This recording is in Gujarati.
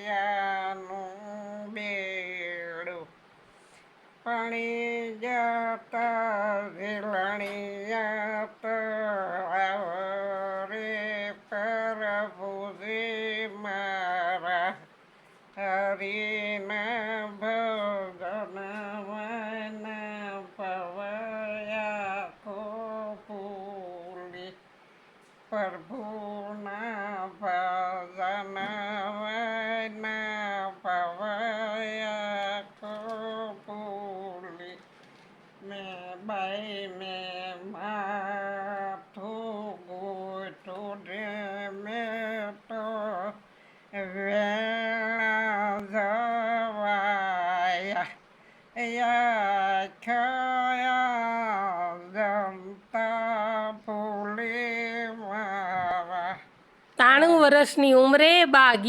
યાનું બેડું પાણી જતા ઝીલણિયા તળાવરે પ્રભુજી મારા હરિના ભજનમાં પવયા કો ફૂલી પ્રભુના ભજનમાં પવયા કો ફૂલી મેં બાઈ મેં માથું ગોઠું રે મેં તો વેળા જવાયા યાખ્યા જમતા ફૂલી મારા 93 વર્ષની ઉંમરે બા